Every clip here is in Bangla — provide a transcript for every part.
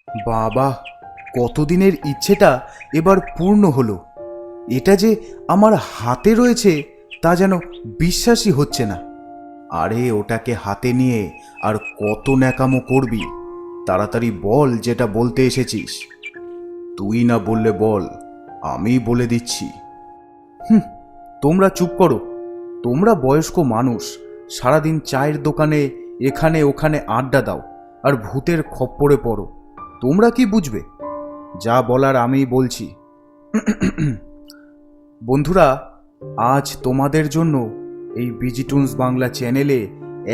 বাবা, কতদিনের ইচ্ছেটা এবার পূর্ণ হলো। এটা যে আমার হাতে রয়েছে তা যেন বিশ্বাসই হচ্ছে না। আরে ওটাকে হাতে নিয়ে আর কত ন্যাকামো করবি? তাড়াতাড়ি বল যেটা বলতে এসেছিস। তুই না বললে বল, আমি বলে দিচ্ছি। তোমরা চুপ করো। তোমরা বয়স্ক মানুষ, সারাদিন চায়ের দোকানে এখানে ওখানে আড্ডা দাও আর ভূতের খপ্পরে পড়ো। তোমরা কি বুঝবে? যা বলার আমি বলছি। বন্ধুরা, আজ তোমাদের জন্য এই বিজিটুনস বাংলা চ্যানেলে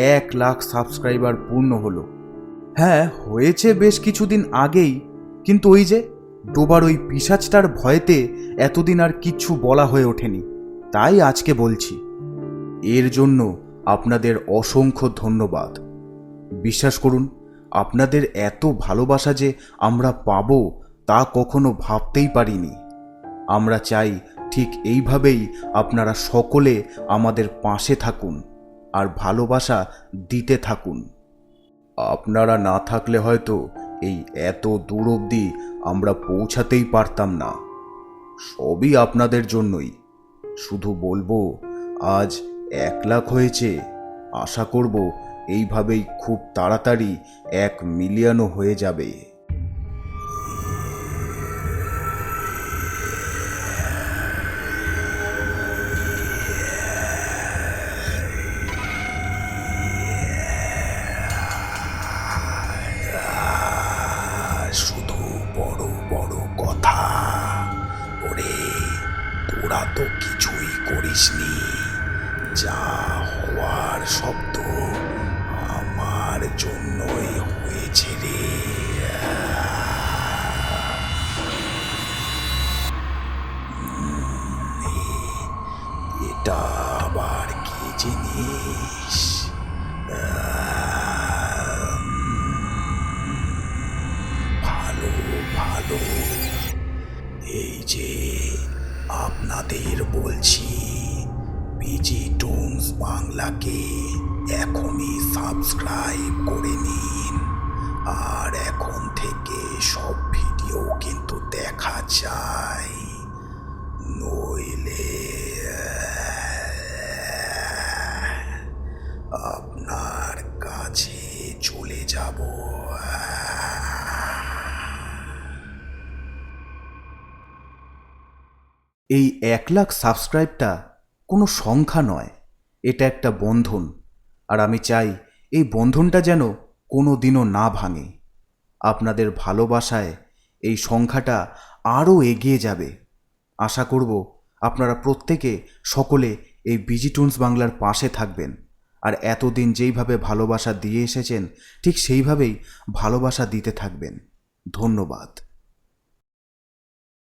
1,00,000 সাবস্ক্রাইবার পূর্ণ হলো। হ্যাঁ, হয়েছে বেশ কিছুদিন আগেই, কিন্তু ওই যে ডোবার ওই পিশাচটার ভয়েতে এতদিন আর কিচ্ছু বলা হয়ে ওঠেনি, তাই আজকে বলছি। এর জন্য আপনাদের অসংখ্য ধন্যবাদ। বিশ্বাস করুন, আপনাদের এত ভালোবাসা যে আমরা পাবো তা কখনো ভাবতেই পারিনি। আমরা চাই ঠিক এইভাবেই আপনারা সকলে আমাদের পাশে থাকুন আর ভালোবাসা দিতে থাকুন। আপনারা না থাকলে হয়তো এই এত দূর অবধি আমরা পৌঁছাতেই পারতাম না। সবই আপনাদের জন্যই। শুধু বলবো, আজ 1,00,000 হয়েছে। আশা করব এইভাবেই খুব তাড়াতাড়ি 1 মিলিয়নও হয়ে যাবে। শুধু বড় বড় কথা। ওরে, তোরা তো কিছুই করিসনি। যা হওয়ার সব তো আমার জন্যই হয়েছে রে। এটা আবার কি জিনিস? ভালো ভালো, এই যে আপনাদের বলছি, বিজিটুনস বাংলাকে এখনই সাবস্ক্রাইব করে নিন। আর এখন থেকে সব ভিডিও কিন্তু দেখা যায়, নইলে আপনার কাছে চলে যাব। এই 1,00,000 সাবস্ক্রাইবটা কোনো সংখ্যা নয়, এটা একটা বন্ধন। আর আমি চাই এই বন্ধনটা যেন কোনো দিনও না ভাঙে। আপনাদের ভালোবাসায় এই সংখ্যাটা আরও এগিয়ে যাবে। আশা করব আপনারা প্রত্যেকে সকলে এই বিজিটুনস বাংলার পাশে থাকবেন আর এতদিন যেইভাবে ভালোবাসা দিয়ে এসেছেন ঠিক সেইভাবেই ভালোবাসা দিতে থাকবেন। ধন্যবাদ।